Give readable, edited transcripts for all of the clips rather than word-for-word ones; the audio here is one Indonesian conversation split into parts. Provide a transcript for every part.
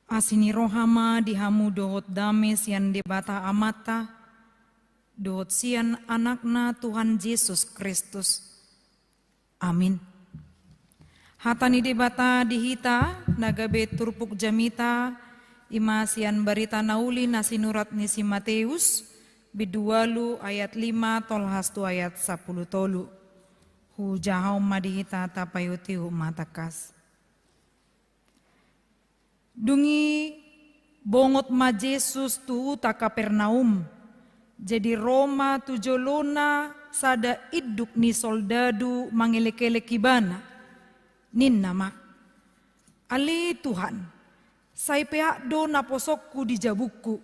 Asini rohama dihamu dohot dame sian debata amata, dohot sian anakna Tuhan Yesus Kristus. Amin. Hatani debata dihita, nagabe turpuk jamita, ima sian barita nauli nasinurat nisi Mateus, bidualu ayat 5 tolhastu ayat 10 tolu. Hujahau madihita tapayuti humatakas. Dungi bongot ma Jesus tu ta Kapernaum. Jadi Roma tu jolona sada iduk ni soldadu mangelek-elek ibana. Nin nama. Ali Tuhan. Sai pehak do naposokku di jabuku.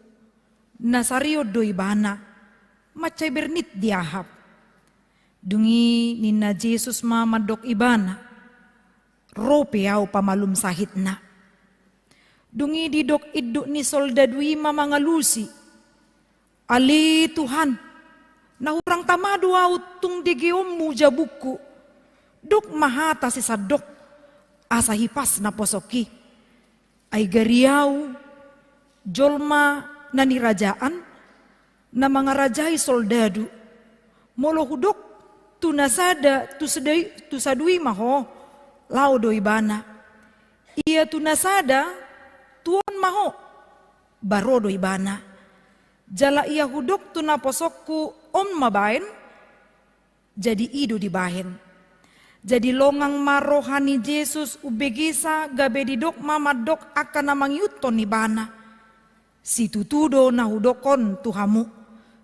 Nasario do ibana. Macai bernit diahap. Dungi nina Jesus ma madok ibana. Rope au pamalum sahitna. Dungi didok iduk ni soldadui mamangalusi. Ali Tuhan, nahurang tamadu au tung degeommu jabuku. Dok mahata si sadok, asa hipas na posoki. Ay gariau, jolma nani rajaan, na mga rajai soldadu. Molo hudok, tu nasada, tu sadui maho, lao do ibana. Ia tu nasada, tuon maho, barodo ibana. Jala ia hudok tu naposokku om mabain, jadi ido dibahen. Jadi longang marohani Jesus ubegisa gabe didok mamadok akan namang yuton ibana. Si tutudo na hudokon tuhamu,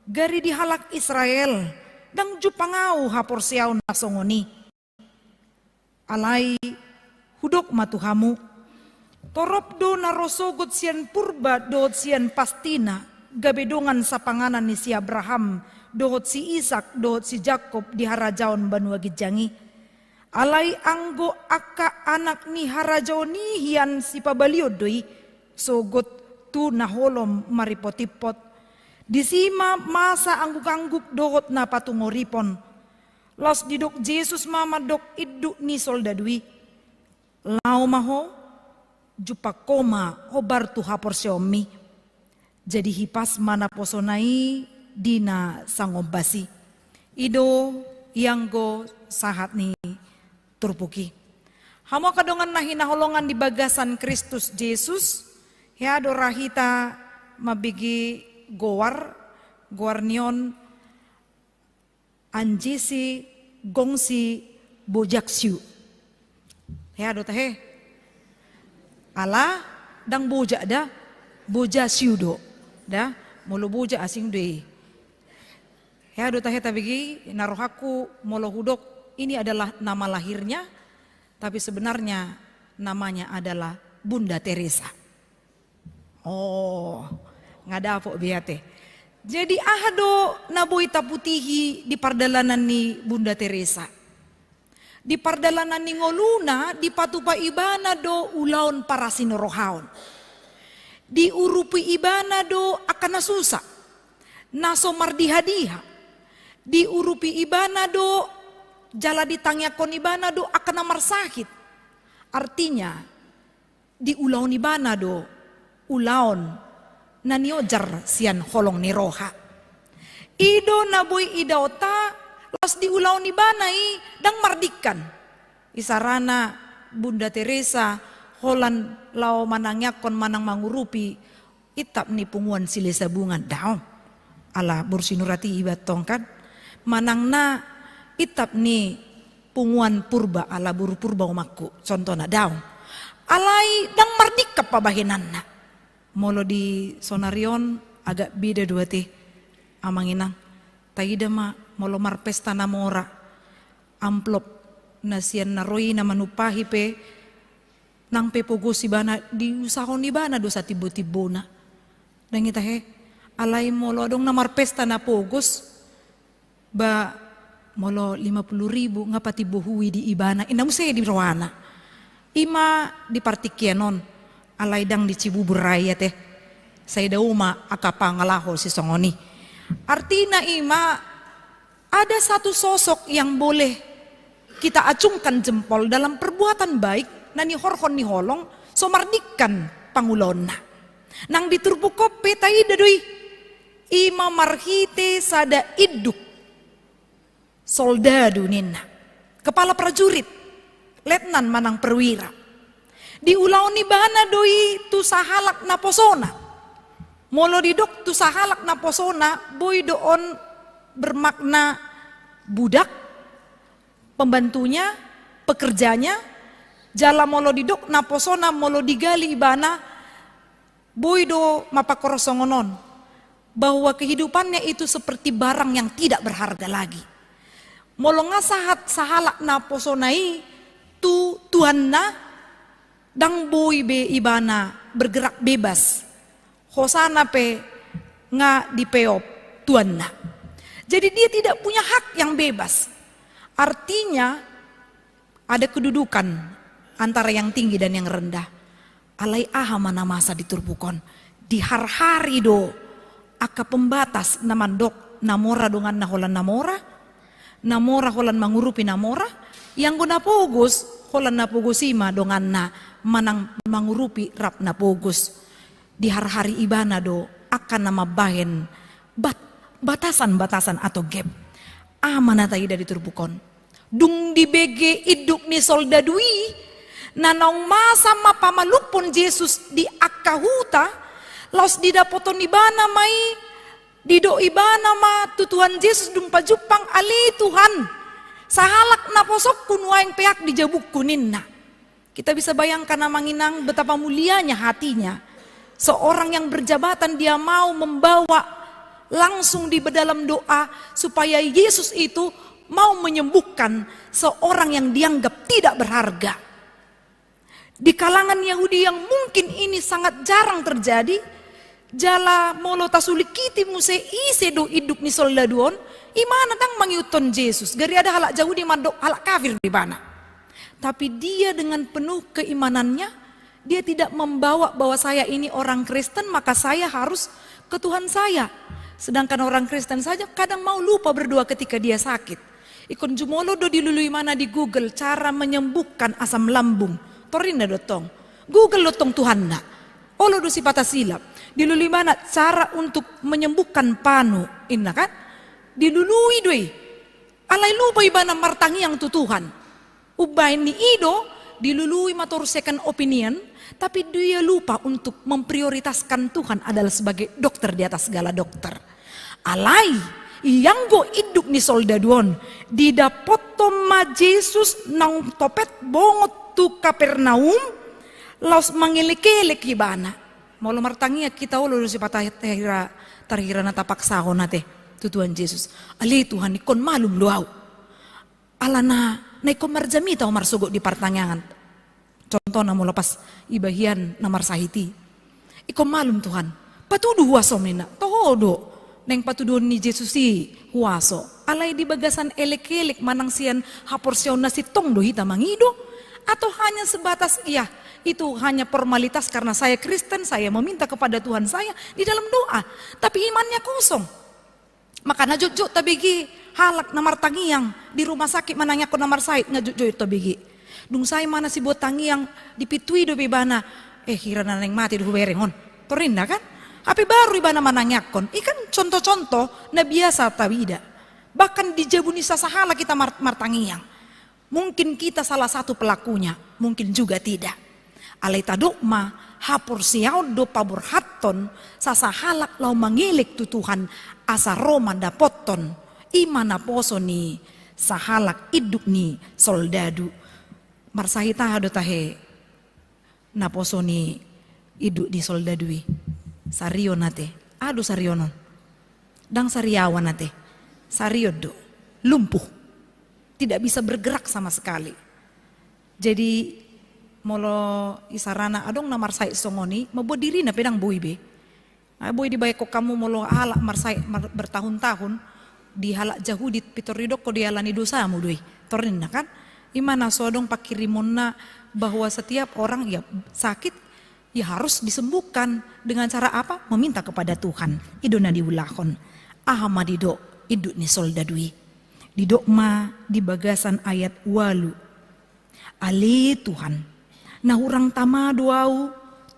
gari dihalak Israel, dang jupangau hapor siaw na songoni. Alay hudok matuhamu, torop do na rosogot sian purba dohot sian pastina gabedongan sa panganan ni si Abraham dohot si Ishak dohot si Jacob di harajaon banua gijangi. Alay anggo aka anak ni harajaon ni hian si pabaliod doi sogot tu naholom maripotipot. Disima masa angguk-angguk dohot na patungoripon. Los didok Jesus mamadok iduk ni soldadui. Lau maho jupakoma hobar tu hapor siomi. Jadi hipas mana posonai dina sangobasi. Ido yanggo sahat ni turpuki. Hamo kadongan nahi naholongan di bagasan Kristus Jesus. Ya dorahita mabigi goar nion anjisi gongsi bojaksiu. Ya do tahe. Ala dang boja da boja siudo da molo boja asing deh. Ya do tahe tabigi narohaku molo hudok ini adalah nama lahirnya tapi sebenarnya namanya adalah Bunda Teresa. Oh, ngadapok biate. Jadi ahado naboita putihi di pardalanan ni Bunda Teresa. Di pardalanan ni ngoluna di patupa ibana do ulaon para sinorohaon. Di urupi ibana do akan nasusa. Naso mardiha-diha. Di urupi ibana do jala ditangyakon ibana do akan namar sakit. Artinya di ulaon ibana do ulaon naniojar sian holong ni roha. Ido naboy idaota los di ulaon ibanai dang mardikan. Isarana Bunda Teresa holan lao manangyakon manang mangurupi itap ni punguan sile sabungan daw. Ala bursinurati ibat tongkan manang na itap ni punguan purba ala buru purba umakku contohna daw. Alai dang mardika pabahinan na. Molo di sonarion agak beda dua teh amanginang. Taida ma molo marpesta namora amplop nasian naroi na manupahi pe nang pe pogo si bana di usahon ni bana dosa tibo-tibo na. Dan kita alay molo dong na marpesta na pogos ba molo 50,000 nga pati buhui di ibana inamu saya di rawana. Ima di partikianon alay dang di Cibubur Raya teh. Saya dauma akapangalahol si songoni. Artina ima ada satu sosok yang boleh kita acungkan jempol dalam perbuatan baik nani horhon ni holong somardikan pangulona. Nang diturbo kope taida doi ima marhite sada iduk soldadu nina. Kepala prajurit, letnan manang perwira. Di ulau ni bana doi tu sahalak na posona. Molo didok tu sahalak na posona boy doon bermakna budak, pembantunya, pekerjanya. Jala molo didok na posona molo digali ibana boy do mapakorosongonon. Bahwa kehidupannya itu seperti barang yang tidak berharga lagi. Molo ngasahat sahalak na posonai tu Tuhan na dang boy be ibana bergerak bebas. Hosana pe nga dipeop Tuhan na. Jadi dia tidak punya hak yang bebas. Artinya ada kedudukan antara yang tinggi dan yang rendah. Alai aha mana masa diturbukon. Di har-hari do aka pembatas namandok namora dongan naholan namora. Namora holan mangurupi namora, yang guna pogus holan na pogusima dongan na manang mangurupi rap na pogus. Di hari-hari ibana do akan nama bahen batasan-batasan atau gap. Amana tayo dari turbukon. Dung di bege iduk ni soldadui, nanong masa mapamalupon Jesus di akahuta, laos di dapoton ibana mai dido ibana ma tutuhan Yesus dumpa jupang ali Tuhan sahalak na posok kunwaing peak dijabuk kuninna. Kita bisa bayangkan namanginang betapa mulianya hatinya seorang yang berjabatan, dia mau membawa langsung di dalam doa supaya Yesus itu mau menyembuhkan seorang yang dianggap tidak berharga. Di kalangan Yahudi yang mungkin ini sangat jarang terjadi, jala molo tasulikiti muse ise do iduk ni soldaduon imana tang mangiuton Yesus gari ada halak jauh di mandok halak kafir di mana. Tapi dia dengan penuh keimanannya, dia tidak membawa bahwa saya ini orang Kristen maka saya harus ke Tuhan saya. Sedangkan orang Kristen saja kadang mau lupa berdoa ketika dia sakit. Ikon jumolo do dilului mana di Google cara menyembuhkan asam lambung torinda dotong Google dotong Tuhan na olo do si patah silap. Dilului mana cara untuk menyembuhkan panu, inna kan? Dilului doi. Alai lupa ibana martangi yang tutuhan. Ubay ni ido dilului mator second opinion, tapi dia lupa untuk memprioritaskan Tuhan adalah sebagai dokter di atas segala dokter. Alai yang go iduk ni soldaduon didapoto ma Jesus nang topet bongot tu Kapernaum laos mangilik-ilik ibana. Molo martangia kita ulo si patah tarhira na tapak sahon nate tutuan Yesus. Ali Tuhan ikon malum luau. Ala na ikon marjami tau marsugo di partangangan. Contoh na mo lepas ibahian na marsahiti. Ikon malum Tuhan. Patudu huasom nina. Tohodo. Neng patuduan ni Yesus si huaso. Alay di bagasan elek-elek manang sian haporsyon na si tong do hita mangido. Atau hanya sebatas iya itu hanya formalitas karena saya Kristen, saya meminta kepada Tuhan saya di dalam doa, tapi imannya kosong. Maka najujuk tabigi halak namar tangiang di rumah sakit mananya ko namar sait ngajujuk tabigi. Dung saya mana si buat tangiang dipitui do bebana hira naneng mati do berengon. Torinda kan? Api baru ibana mananyakon. Ikan contoh-contoh na biasa tabida. Bahkan di jabunisa sahala kita martangiang. Mungkin kita salah satu pelakunya, mungkin juga tidak. Alay tadukma hapur siyaw do paburhaton sasahalak lau mangilik tutuhan asa Roma dapoton imana poso ni sahalak iduk ni soldadu marsahita do tahe na poso ni iduk di soldadui sario nate adu sarionon dang sariawan nate sario do lumpuh tidak bisa bergerak sama sekali. Jadi molo isarana adong na marsai songoni mabo diri na pedang boy be. Boy di bayko kamu molo halak marsai bertahun-tahun di halak jauh di pitoridok ko dialani dosa mu doi. Torin na kan? Imana sodong pakirimon na bahwa setiap orang ya sakit ya harus disembuhkan dengan cara apa? Meminta kepada Tuhan. Idona diulahon. Ahamadido iduk ni soldadui. Didokma di bagasan ayat walu. Ali Tuhan. Nah orang tama doau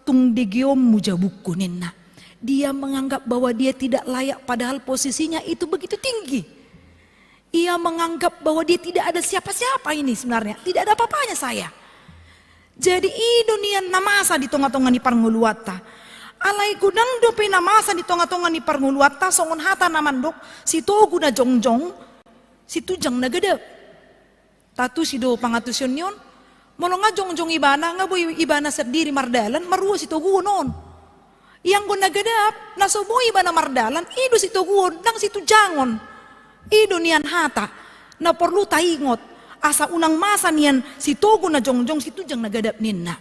tung degiom mujabukuninna. Dia menganggap bahwa dia tidak layak padahal posisinya itu begitu tinggi. Ia menganggap bahwa dia tidak ada siapa-siapa ini sebenarnya. Tidak ada apa-apanya saya. Jadi idonian namasa di tongah-tongah ni parnguluata. Alai gudang dope namasa di tongah-tongah ni parnguluata. Songon hata naman dok. Si togu na jongjong. Si tujang na gadap. Tatu si do pangatusyon yon. Molo nga jongjong ibana. Nga boy ibana serdiri mardalan. Maruwa si togu non. Yang guna gadap, nasoboy ba na mardalan, ido si tuguon, nang si tujangon. Ido niyan hata, na perlu taingot, asa unang masa niyan, si tugo na jongjong, si tujang nagadap ninna.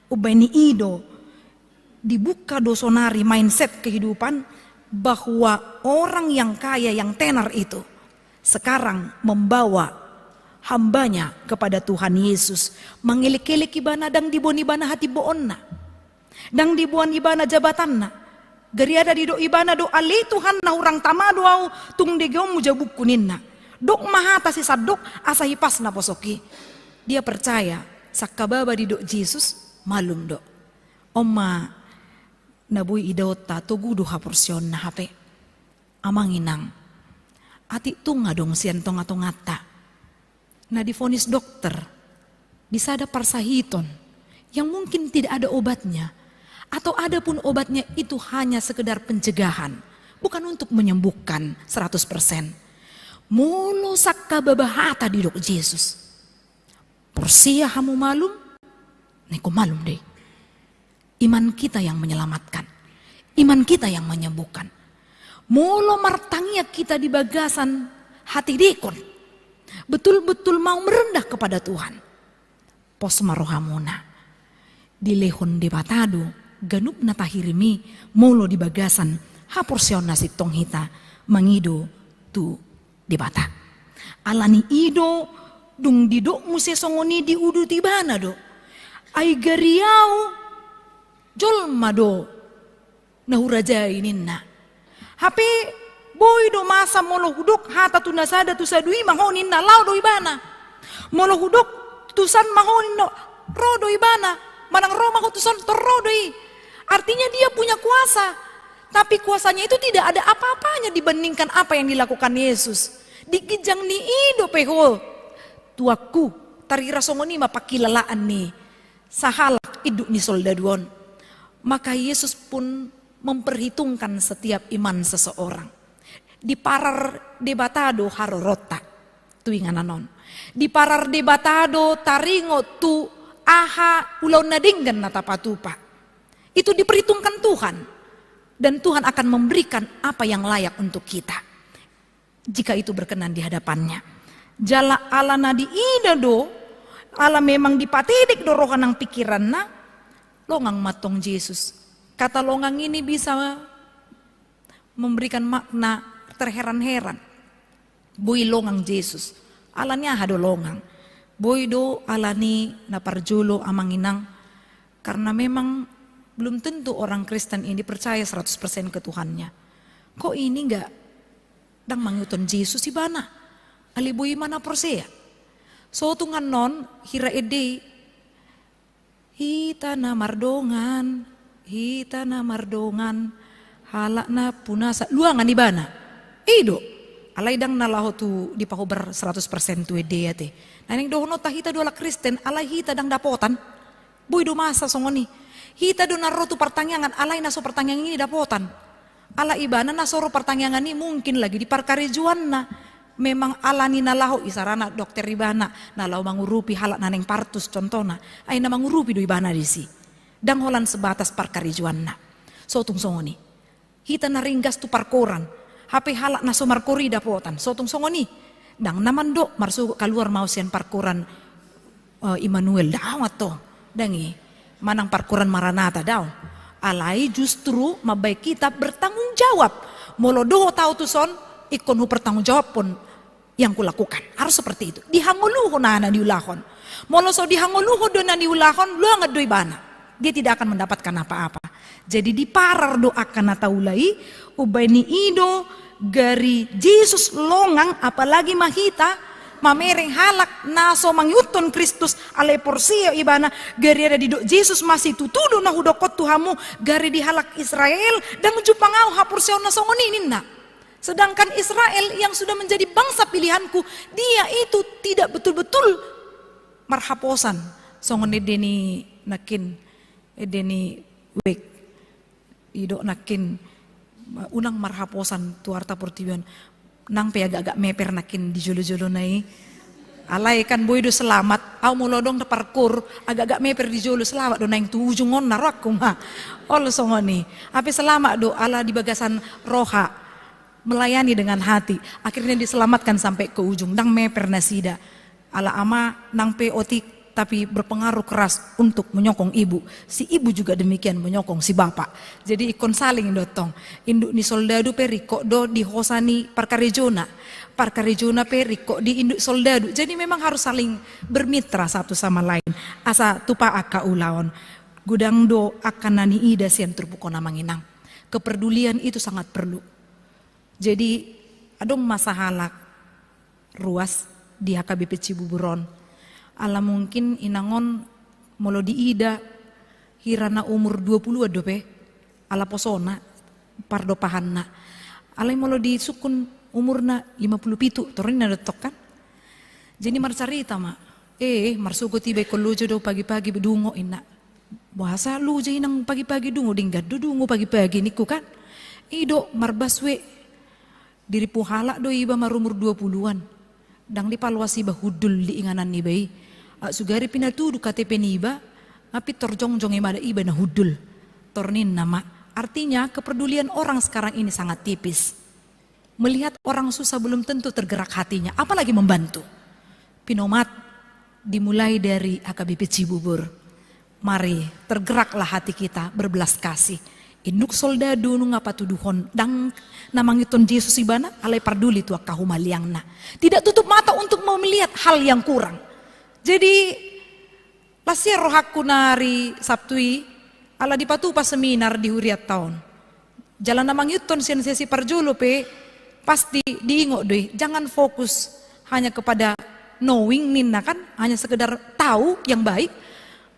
Ubay ni ido, dibuka dosonari mindset kehidupan, bahwa orang yang kaya, yang tenar itu, sekarang membawa hambanya kepada Tuhan Yesus. Mengilik-ilik ibana dang dibon ibana hati boon na. Dang dibuan ibana jabatan na. Gari ada di do ibana do ali Tuhan na urang tamado au tung digom mujabuk kunin na. Dok mahata si sadok asa hipas na posoki. Dia percaya sakababa di do Jesus malum do. Oma nabui idota tugu do haporsion na hape. Amang inang. Ati tunga dong sian tonga-tongata. Na difonis dokter. Bisa ada parsahiton yang mungkin tidak ada obatnya. Atau ada pun obatnya itu hanya sekedar pencegahan. Bukan untuk menyembuhkan 100%. Mulu sakka babahata di dok Yesus. Porsia hamu malum. Neko malum deh. Iman kita yang menyelamatkan. Iman kita yang menyembuhkan. Mulu martangia kita di bagasan hati dikon. Betul-betul mau merendah kepada Tuhan. Pos marohamuna. Di lehon debatado. Ganup na tahirimi molo di bagasan haporsion nasi tong hita mangido tu di bata alani ido dung didok muse songoni di udu tibana do ay gariau jolma do nahuraja ininna hape boy do masa molo hudok hata tu nasada tu sadui mahonin na lau do ibana molo hudok tusan mahonin no rodo ibana manang roma ko tusan torrodoi. Artinya dia punya kuasa. Tapi kuasanya itu tidak ada apa-apanya dibandingkan apa yang dilakukan Yesus. Dikijang ni ido peho. Tuaku tarira songoni mapakilalaan ni. Sahalak iduk ni soldaduon. Maka Yesus pun memperhitungkan setiap iman seseorang. Di parar debatado harorota. Tuingananon. Di parar debatado taringo tu aha ulau nadinggan natapatupa. Itu diperhitungkan Tuhan. Dan Tuhan akan memberikan apa yang layak untuk kita. Jika itu berkenan di hadapannya. Jala ala nadi ida do. Ala memang dipatidik do rohanang pikiran na. Longang matong Yesus. Kata longang ini bisa memberikan makna terheran-heran. Boy longang Yesus. Alanya hado longang. Boy do alani naparjulo amanginang. Karena memang belum tentu orang Kristen ini percaya 100% ke Tuhannya. Kok ini enggak dang manguton Yesus si bana? Alibui mana persea? So tungan non hira ede hita na mardongan halak na punasa luangan di bana. Ido alai dang nalaho tu di pahobar 100% tu ede ya te. Naning dohono tahita dola Kristen alai hita dang dapotan. Boy do masa songoni. Hita do naro tu pertanyaan alai naso pertanyaan ini dapotan. Ala ibana nasoro pertanyaan ini mungkin lagi di parkarejuan na. Memang alani nalaho isarana dokter ibana nalau mangurupi halak naneng partus contohna. Ay na mangurupi do ibana disi. Dang holan sebatas parkarejuan na. Sotung songoni. Hita naringgas tu parkoran. HP halak naso markori dapotan. Sotung songoni. Dang naman do marsu keluar mau sian parkoran Immanuel dawat to. Dangi. Manang parkuran Maranatha daw. Alai justru mabai kita bertanggung jawab. Molo doho tau tuson ikon hu bertanggung jawab pun yang kulakukan. Harus seperti itu. Dihanguluho na diulahon. Molo so dihanguluho do na diulahon lu ngadoy bana. Dia tidak akan mendapatkan apa-apa. Jadi diparar doakan nataulai ubay ni ido gari Yesus longang apalagi mahita mamereng halak naso mangyuton Kristus ale porsio ibana gari ada di dok Jesus masih tutudo na hudokot tuhamu gari di halak Israel dan jupangau haporsio na songoninin na. Sedangkan Israel yang sudah menjadi bangsa pilihanku, dia itu tidak betul-betul marhaposan songon edeni nakin edeni wek idok nakin unang marhaposan tuarta portiwan nang pe agak-agak meper nakin di jolo-jolo nai alai kan boy do selamat au molodong de parkur agak-agak meper di jolo selamat do naing tu ujungon narak kuma ol songoni ape selamat do ala di bagasan roha melayani dengan hati akhirnya diselamatkan sampai ke ujung dang meper nasida ala ama nang pe otik tapi berpengaruh keras untuk menyokong ibu. Si ibu juga demikian menyokong si bapak. Jadi ikon saling dotong. Induk ni soldadu periko do di hosani parkarejona. Parkarejona periko di induk soldadu. Jadi memang harus saling bermitra satu sama lain. Asa tupa aka ulaon. Gudang do akan nani ida sian terpukona manginang. Kepedulian itu sangat perlu. Jadi adong masa halak ruas di HKBP Cibuburon. Ala mungkin inangon molo di ida hirana umur 20 adope ala posona pardo pahanna ala molo di sukun umurna 57 torina dotok kan jadi marcarita ma marsugo tiba kolujo do pagi-pagi bedungo ina bahasa lu jadi nang pagi-pagi dungo dinggat dungo pagi-pagi niku kan ido marbaswe diri puhala do iba marumur 20-an dang di paluasi bahudul di inganan ni bayi sugari pinatudu KTP niba ngapi torjong-jong ada iba na hudul tornin nama artinya kepedulian orang sekarang ini sangat tipis melihat orang susah belum tentu tergerak hatinya apalagi membantu pinomat dimulai dari HKBP Cibubur mari tergeraklah hati kita berbelas kasih induk soldadu nu ngapa tuduhon dang namangiton Yesus ibana alai parduli tua kahumaliangna tidak tutup mata untuk melihat hal yang kurang. Jadi lasir rohaku nari Sabtui ala dipatu pas seminar di huriat tahun. Jalan namang yuton sesi parjolo pe pasti diingo deh. Jangan fokus hanya kepada knowing ninna kan hanya sekedar tahu yang baik.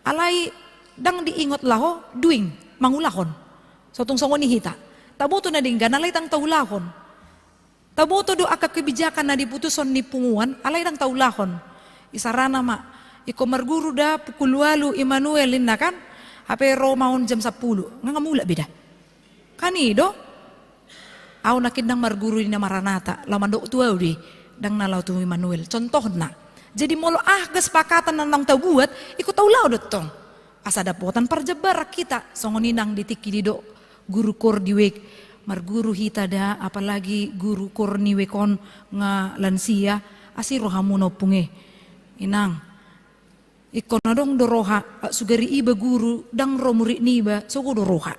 Alai dang diingot laho doing mangulahon. Sotong songoni hita. Taboto na dinggan alai tang taulahon. Taboto do aka kebijakan na diputuson ni punguan alai dang taulahon. Isarana ma, iko marguru da pukul walu Immanuel inna kan, hape romaon jam 10, ngamula beda. Kanido, au nakindang marguru ina Maranata, lamando tua udi, dang nalau tu Immanuel. Contoh na, jadi molo kesepakatan nang tau buat, iko tau lau dotong. Asa dapotan parjabar kita, songoninang ditiki dido guru kor diwek, marguru hita da, apalagi guru kor niwekon nga lansia, asiro hamuno punge. Inang, ikon adong doroha sugari iba guru dang romuri niba suku doroha.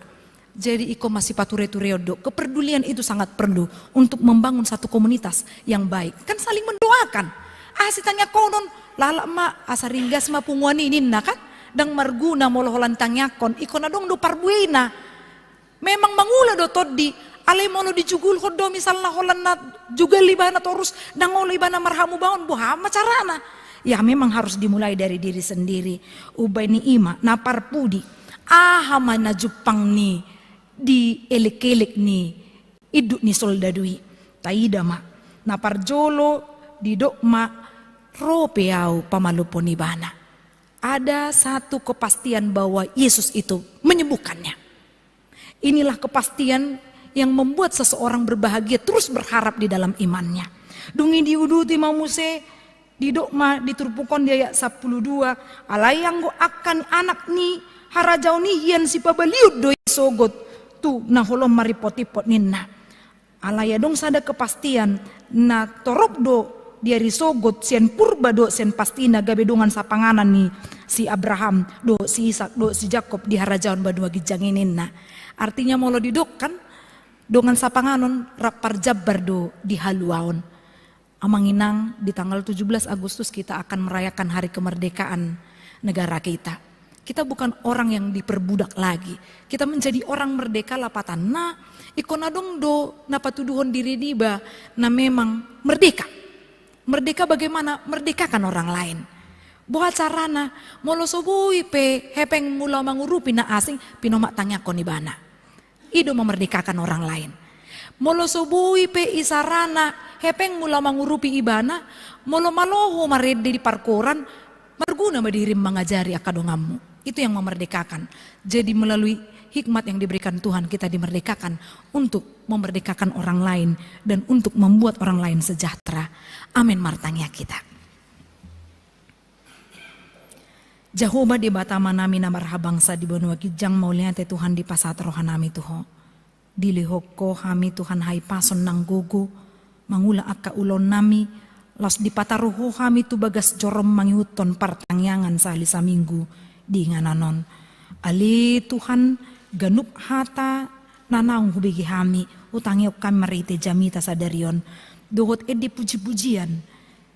Jadi iko masih pature-ture do. Kepedulian itu sangat perlu untuk membangun satu komunitas yang baik. Kan saling mendoakan. Asitanya konon lala ma asaringgas ma punguani ninna kan dang marguna moloholan tangyakon ikon adong do parbuena. Memang mangula do toddi alai molo dijugul hodo misalna holan na juga libana torus dang olo libana marhamu baon buha macarana. Ya memang harus dimulai dari diri sendiri. Ubay ni ima napar pudi. Ahama na jupang ni di elek-elek ni iduk ni soldadui. Taida ma napar jolo di dokma ropeau pamalupo ni bana. Ada satu kepastian bahwa Yesus itu menyembuhkannya. Inilah kepastian yang membuat seseorang berbahagia terus berharap di dalam imannya. Dungi diuduti mamuse di dokma diturpukon dia 12 alayang go akan anak ni harajau ni hian si pabaliud do sogot tu na holom maripot-ipot ninna alaya dong sada kepastian na torok do dia risogot sian purba do sian pastina gabedongan sa panganan ni si Abraham do si Ishak do si Jakob di harajaon badua gijanginin na artinya molo didok kan dongan sa panganon rapar jabbar do di haluaon. Amanginang di tanggal 17 Agustus kita akan merayakan hari kemerdekaan negara kita. Kita bukan orang yang diperbudak lagi. Kita menjadi orang merdeka lapatan. Ikonadong do napatuduhon diri diba na memang merdeka. Merdeka bagaimana? Merdekakan orang lain. Buat carana, molo sobui pe hepeng mula mangurupi na asing, pinomak tanya konibana. Ido memerdekakan orang lain. Molo sobui pe isarana, hepeng mula mangurupi ibana, molo maloho marede di parkoran, marguna madirim mengajari akadongammu. Itu yang memerdekakan. Jadi melalui hikmat yang diberikan Tuhan, kita dimerdekakan untuk memerdekakan orang lain dan untuk membuat orang lain sejahtera. Amin martanya kita. Jehovah di batama nami na marhabangsa di benua kijang maulian te Tuhan di pasat rohanami tuho. Dilihoko kami Tuhan hai pason nang gogo, mangula akka ulon nami, las di pataruho kami tu bagas jorom mangiuton partangyangan salisa minggu di ngananon. Ali Tuhan ganup hata nanaung hubigi kami, utangiok kami marite jamita sadarion, dohot edi puji-pujian,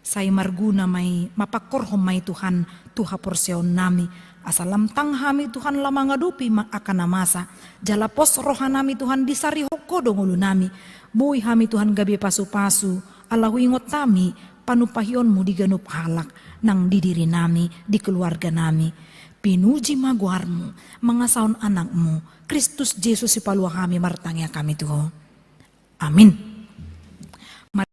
say marguna may mapakorhom may Tuhan, tuha porsyon nami, asalam tang kami Tuhan lama ngadupi akan namasa, jalapos roha nami Tuhan disari hoko dongulu nami, buhi kami Tuhan gabi pasu-pasu, alahu ingot kami, panupahionmu diganup halak, nang di diri nami, di keluarga nami, pinuji maguarmu, mangasaon anakmu, Kristus Yesus si palua kami martangya kami Tuhan. Amin.